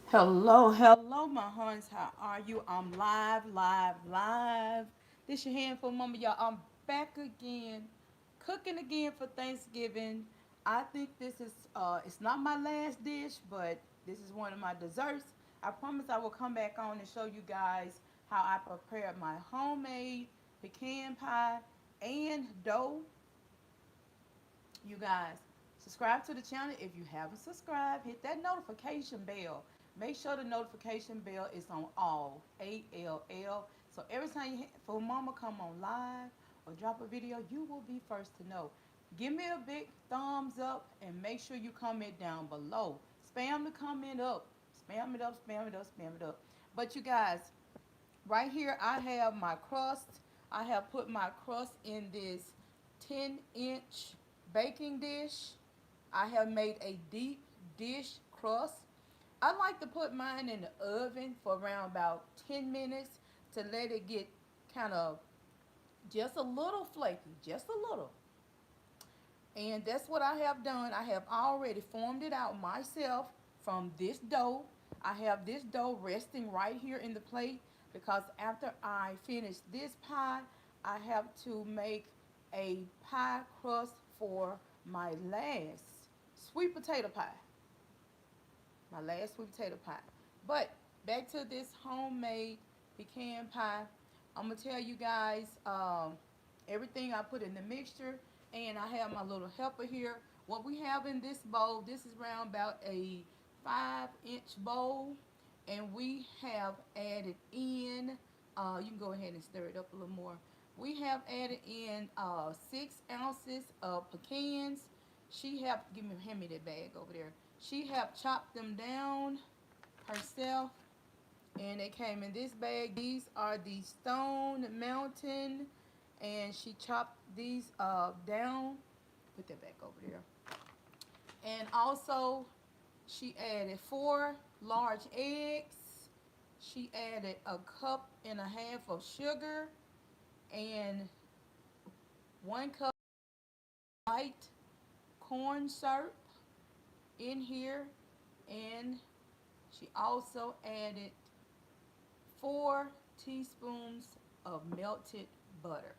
Hello, my huns. How are you? I'm live. This your handful mama, y'all. I'm back again, cooking again for Thanksgiving. I think this is it's not my last dish, but this is one of my desserts. I promise I will come back on and show you guys how I prepared my homemade pecan pie and dough. You guys, subscribe to the channel if you haven't subscribed. Hit that notification bell. Make sure the notification bell is on all, ALL. So every time for mama come on live or drop a video, you will be first to know. Give me a big thumbs up and make sure you comment down below. Spam the comment up. Spam it up. But you guys, right here I have my crust. I have put my crust in this 10-inch baking dish. I have made a deep dish crust. I like to put mine in the oven for around about 10 minutes to let it get kind of just a little flaky, just a little. And that's what I have done. I have already formed it out myself from this dough. I have this dough resting right here in the plate because after I finish this pie, I have to make a pie crust for my last sweet potato pie. My last sweet potato pie. But back to this homemade pecan pie. I'm gonna tell you guys everything I put in the mixture, and I have my little helper here. What we have in this bowl, this is around about a 5-inch bowl, and we have added in. You can go ahead and stir it up a little more. We have added in 6 ounces of pecans. She have hand me that bag over there. She have chopped them down herself, and they came in this bag. These are the Stone Mountain, and she chopped these down. Put that back over there. And also, she added 4 large eggs. She added a cup and a half of sugar and 1 cup white corn syrup in here, and she also added 4 teaspoons of melted butter.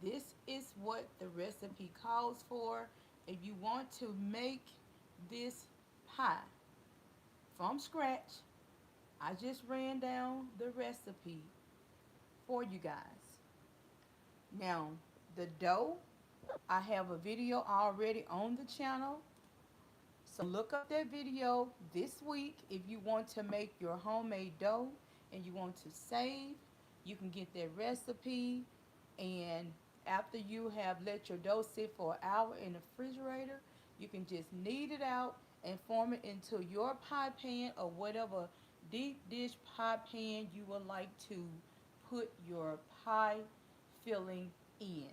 This is what the recipe calls for. If you want to make this pie from scratch, I just ran down the recipe for you guys. Now, the dough, I have a video already on the channel. So look up that video this week if you want to make your homemade dough and you want to save. You can get that recipe, and after you have let your dough sit for an hour in the refrigerator, you can just knead it out and form it into your pie pan or whatever deep dish pie pan you would like to put your pie filling in.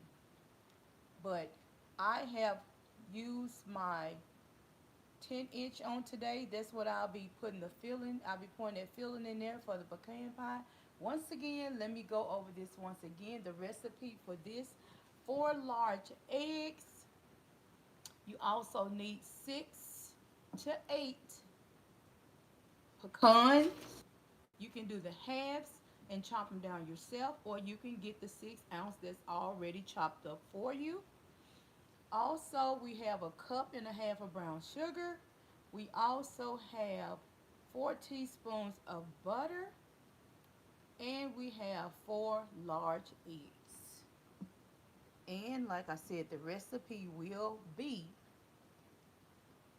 But I have used my 10-inch on today. That's what I'll be putting the filling. I'll be putting that filling in there for the pecan pie. Once again, let me go over this once again. The recipe for this: 4 large eggs. You also need 6 to 8 pecans. You can do the halves and chop them down yourself, or you can get the 6 ounce that's already chopped up for you. Also, we have a cup and a half of brown sugar. We also have 4 teaspoons of butter, and we have 4 large eggs. And like I said, the recipe will be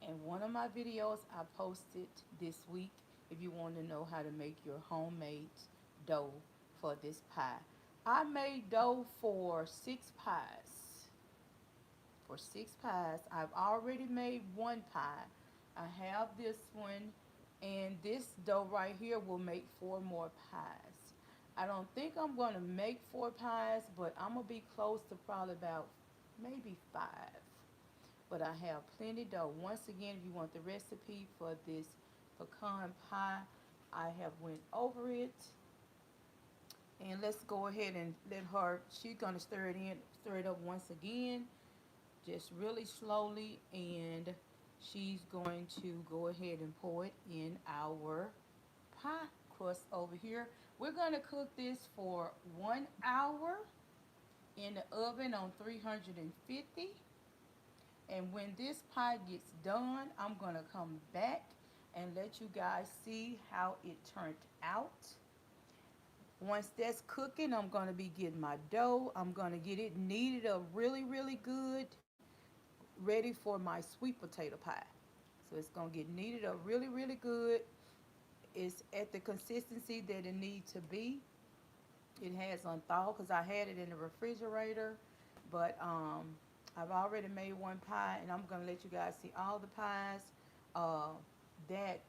in one of my videos I posted this week if you want to know how to make your homemade dough for this pie. I made dough for 6 pies. For 6 pies. I've already made 1 pie. I have this one, and this dough right here will make 4 more pies. I don't think I'm going to make 4 pies, but I'm going to be close to probably about maybe 5. But I have plenty dough. Once again, if you want the recipe for this pecan pie, I have went over it. And let's go ahead and let her, she's going to stir it up once again, just really slowly, and she's going to go ahead and pour it in our pie crust over here. We're going to cook this for 1 hour in the oven on 350. And when this pie gets done, I'm going to come back and let you guys see how it turned out. Once that's cooking, I'm going to be getting my dough. I'm going to get it kneaded up really, really good, ready for my sweet potato pie. So it's going to get kneaded up really, really good. It's at the consistency that it needs to be. It has unthawed because I had it in the refrigerator, but I've already made one pie, and I'm gonna let you guys see all the pies uh, that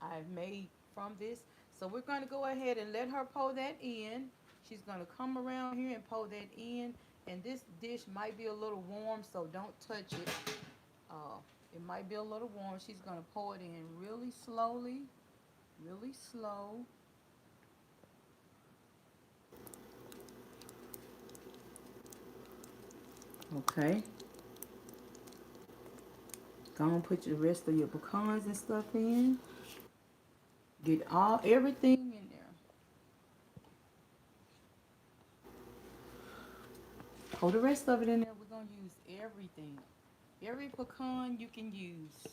I've made from this. So we're gonna go ahead and let her pour that in. She's gonna come around here and pour that in, and this dish might be a little warm, so don't touch it. Uh, it might be a little warm. She's gonna pour it in really slowly, really slow. Okay. Go and put the rest of your pecans and stuff in. Get everything in there. Hold the rest of it in there. We're gonna use everything. Every pecan you can use.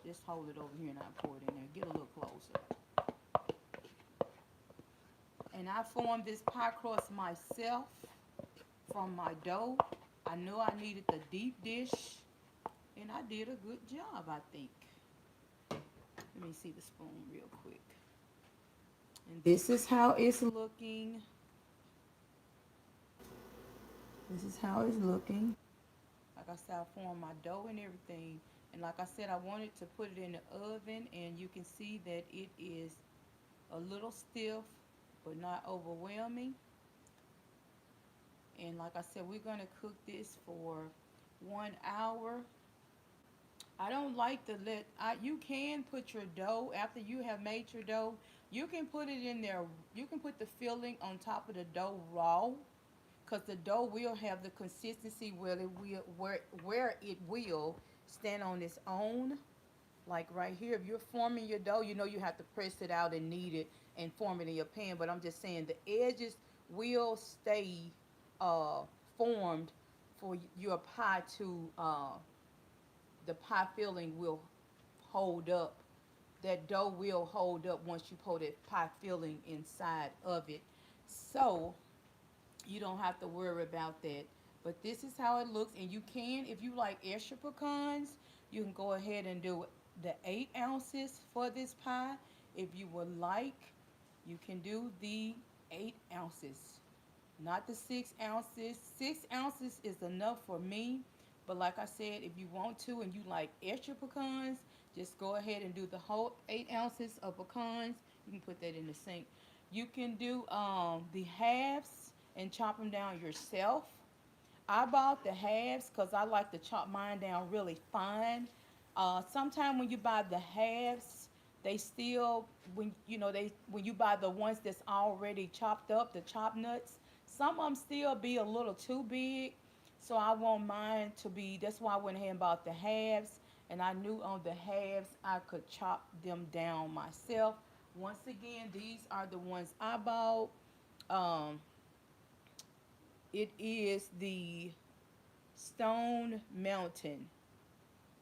Just hold it over here and I pour it in there. Get a little closer. And I formed this pie crust myself from my dough. I knew I needed the deep dish, and I did a good job, I think. Let me see the spoon real quick. And this is how it's looking. This is how it's looking. Like I said, I formed my dough and everything. And like I said, I wanted to put it in the oven, and you can see that it is a little stiff, but not overwhelming. And like I said, we're going to cook this for 1 hour. I don't like to you can put your dough, after you have made your dough, you can put it in there. You can put the filling on top of the dough raw, because the dough will have the consistency where it will stand on its own. Like right here, if you're forming your dough, you know you have to press it out and knead it and form it in your pan. But I'm just saying the edges will stay uh, formed for your pie to the pie filling will hold up. That dough will hold up once you pour that pie filling inside of it. So you don't have to worry about that. But this is how it looks, and you can, if you like extra pecans, you can go ahead and do the 8 ounces for this pie. If you would like, you can do the 8 ounces, not the 6 ounces. 6 ounces is enough for me. But like I said, if you want to and you like extra pecans, just go ahead and do the whole 8 ounces of pecans. You can put that in the sink. You can do the halves and chop them down yourself. I bought the halves because I like to chop mine down really fine. Sometimes when you buy the halves, they still when you buy the ones that's already chopped up, the chopped nuts, some of them still be a little too big. So I want mine to be. That's why I went ahead and bought the halves, and I knew on the halves I could chop them down myself. Once again, these are the ones I bought. Um, it is Stone Mountain,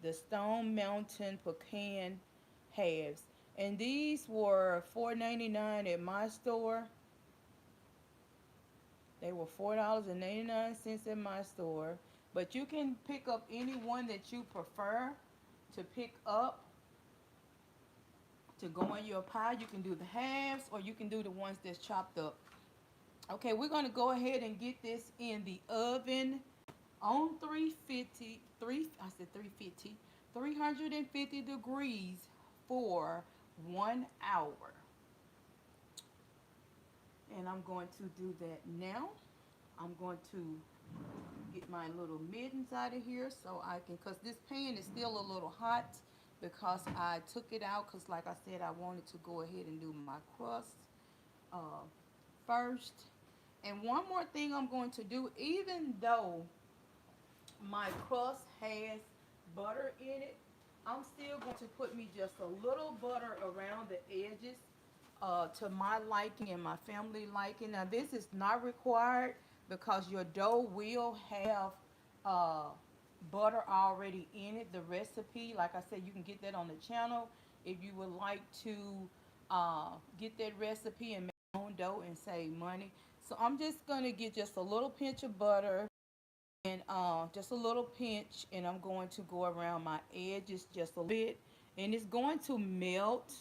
the Stone Mountain pecan halves, and these were $4.99 at my store. They were $4.99 at my store, but you can pick up any one that you prefer to pick up to go in your pie. You can do the halves, or you can do the ones that's chopped up. Okay, we're going to go ahead and get this in the oven on 350, I said 350, 350 degrees for 1 hour. And I'm going to do that now. I'm going to get my little mittens out of here so I can, because this pan is still a little hot because I took it out because like I said, I wanted to go ahead and do my crust uh, first. And one more thing I'm going to do, even though my crust has butter in it, I'm still going to put me just a little butter around the edges to my liking and my family liking. Now, this is not required because your dough will have uh, butter already in it. The recipe, like I said, you can get that on the channel if you would like to get that recipe and make your own dough and save money. So I'm just going to get just a little pinch of butter and just a little pinch, and I'm going to go around my edges just a little bit, and it's going to melt.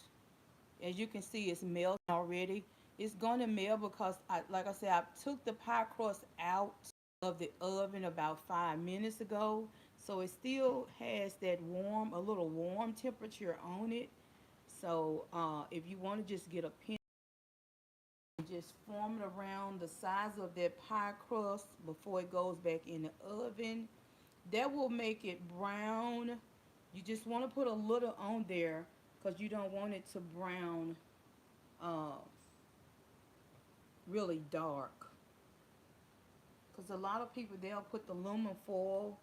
As you can see, it's melting already. It's going to melt because like I said, I took the pie crust out of the oven about 5 minutes ago, so it still has that warm, a little warm temperature on it. So if you want to just get a pinch, just form it around the size of that pie crust before it goes back in the oven. That will make it brown. You just want to put a little on there because you don't want it to brown uh, really dark. Because a lot of people, they'll put the aluminum foil,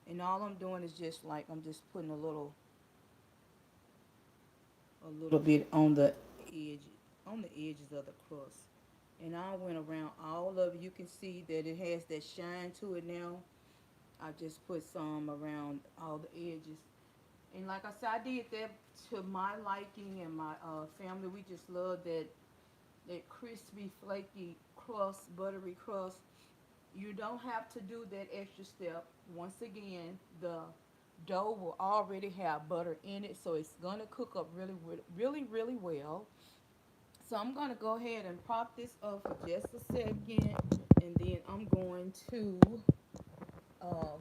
and all I'm doing is just like I'm just putting a little bit edge on the edges of the crust. And I went around all of it. You can see that it has that shine to it now. I just put some around all the edges. And like I said, I did that to my liking and my family. We just love that crispy, flaky crust, buttery crust. You don't have to do that extra step. Once again, the dough will already have butter in it, so it's gonna cook up really, really, really well. So I'm gonna go ahead and pop this up for just a second, and then I'm going to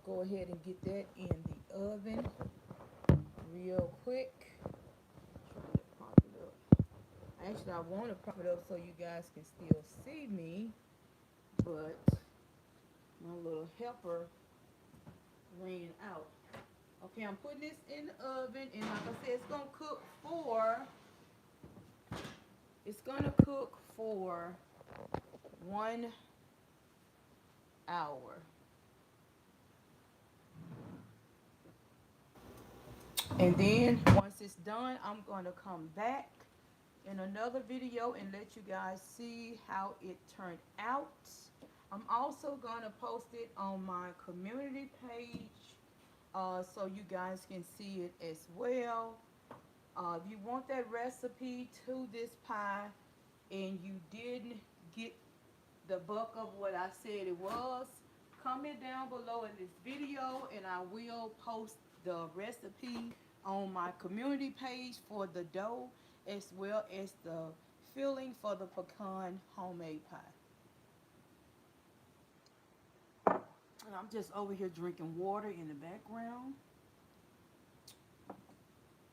go ahead and get that in the oven real quick. Trying to pop it up. Actually, I want to prop it up so you guys can still see me, but my little helper ran out. Okay, I'm putting this in the oven, and like I said, it's gonna cook for 1 hour. And then once it's done, I'm gonna come back in another video and let you guys see how it turned out. I'm also gonna post it on my community page so you guys can see it as well. If you want that recipe to this pie and you didn't get the bulk of what I said it was, comment down below in this video and I will post the recipe on my community page for the dough as well as the filling for the pecan homemade pie. And I'm just over here drinking water in the background.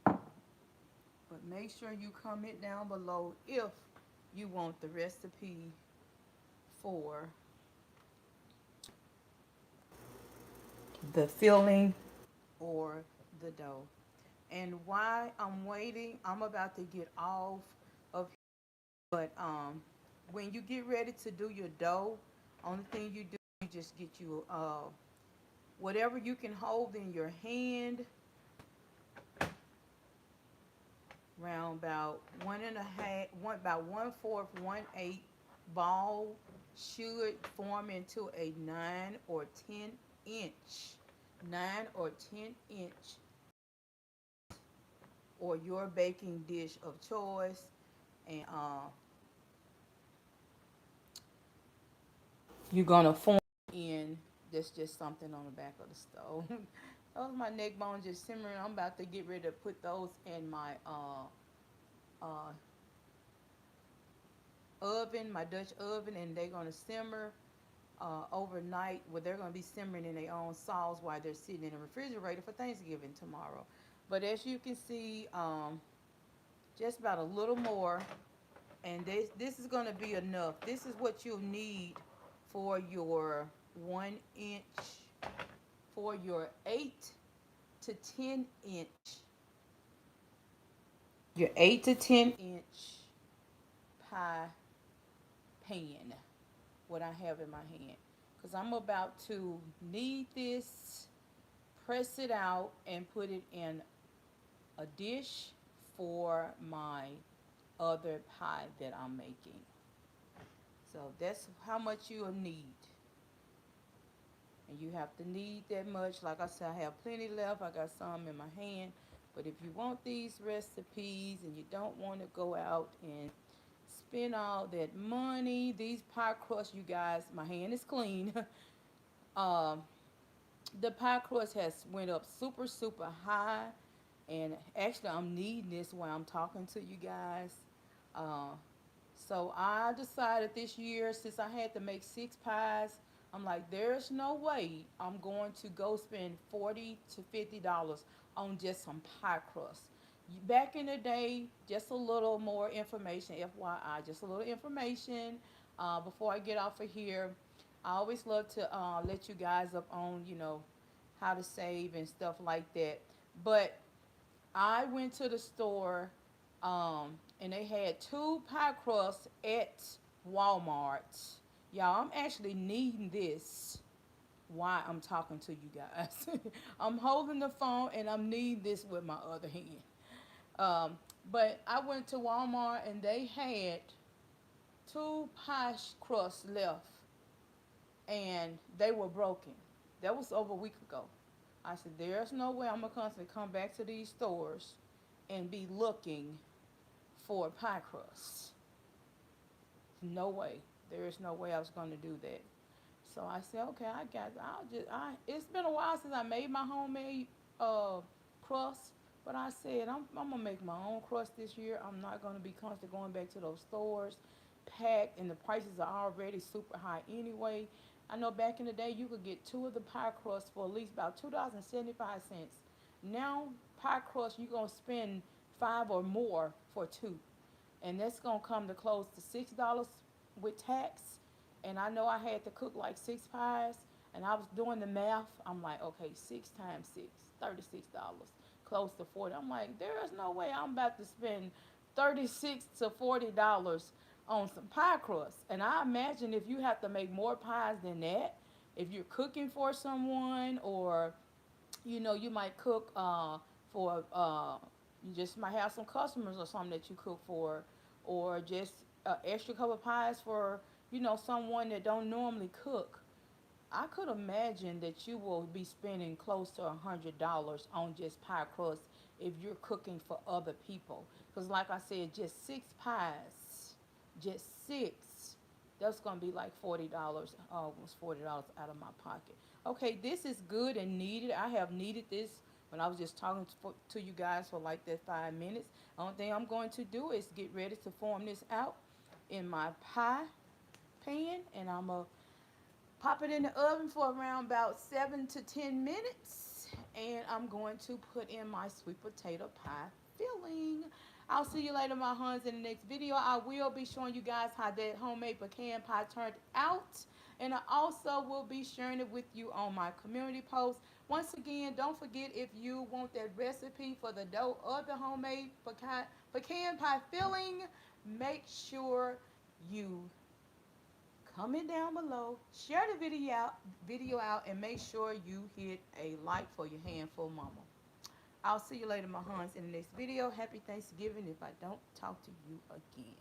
But make sure you comment down below if you want the recipe for the filling or the dough. And why I'm waiting, I'm about to get off of here. But when you get ready to do your dough, only thing you do, you just get you whatever you can hold in your hand, around about one and a half, about 1/4, 1/8 ball should form into a 9 or 10 inch or your baking dish of choice. And you're gonna form in, that's just something on the back of the stove. Those my neck bones just simmering. I'm about to get ready to put those in my uh, oven, my Dutch oven, and they're gonna simmer overnight. Well, they're gonna be simmering in their own sauce while they're sitting in the refrigerator for Thanksgiving tomorrow. But as you can see, just about a little more, and this is gonna be enough. This is what you'll need for your 1 inch, for your 8 to 10 inch, your 8 to 10 inch pie pan. What I have in my hand, because I'm about to knead this, press it out, and put it in a dish for my other pie that I'm making. So that's how much you'll need. And you have to need that much. Like I said, I have plenty left. I got some in my hand. But if you want these recipes and you don't want to go out and spend all that money, these pie crusts, you guys, my hand is clean. um, the pie crust has went up super, super high. And actually, I'm needing this while I'm talking to you guys. Uh, So I decided this year, since I had to make 6 pies, I'm like, there's no way I'm going to go spend $40 to $50 on just some pie crust. Back in the day, just a little more information, FYI, just a little information before I get off of here. I always love to let you guys up on, how to save and stuff like that. But I went to the store and they had 2 pie crusts at Walmart. Y'all, I'm actually needing this while I'm talking to you guys. I'm holding the phone and I'm needing this with my other hand. Um, but I went to Walmart and they had 2 pie crusts left and they were broken. That was over a week ago. I said, there's no way I'm gonna constantly come back to these stores and be looking for pie crust. No way. There is no way I was gonna do that. So I said, okay, I got. I'll just. It's been a while since I made my homemade uh, crust, but I said I'm gonna make my own crust this year. I'm not gonna be constantly going back to those stores, packed, and the prices are already super high anyway. I know back in the day you could get 2 of the pie crusts for at least about $2.75. Now pie crust you're gonna spend 5 or more for 2, and that's gonna come to close to $6 with tax. And I know I had to cook like 6 pies, and I was doing the math. I'm like, okay, 6 times 6, $36, close to 40. I'm like, there is no way I'm about to spend $36 to $40 on some pie crust. And I imagine if you have to make more pies than that, if you're cooking for someone, or you might cook for you just might have some customers or something that you cook for, or just an extra couple of pies for someone that don't normally cook. I could imagine that you will be spending close to $100 on just pie crust if you're cooking for other people. Because like I said, just 6 pies, just six, that's gonna be like $40, almost $40 out of my pocket. Okay, this is good and needed. I have needed this when I was just talking to you guys for like that 5 minutes. Only thing I'm going to do is get ready to form this out in my pie pan, and I'm gonna pop it in the oven for around about 7 to 10 minutes, and I'm going to put in my sweet potato pie filling. I'll see you later, my huns, in the next video. I will be showing you guys how that homemade pecan pie turned out, and I also will be sharing it with you on my community post. Once again, don't forget, if you want that recipe for the dough of the homemade pecan pie filling, make sure you comment down below, share the video out, and make sure you hit a like for your handful mama. I'll see you later, my huns, in the next video. Happy Thanksgiving if I don't talk to you again.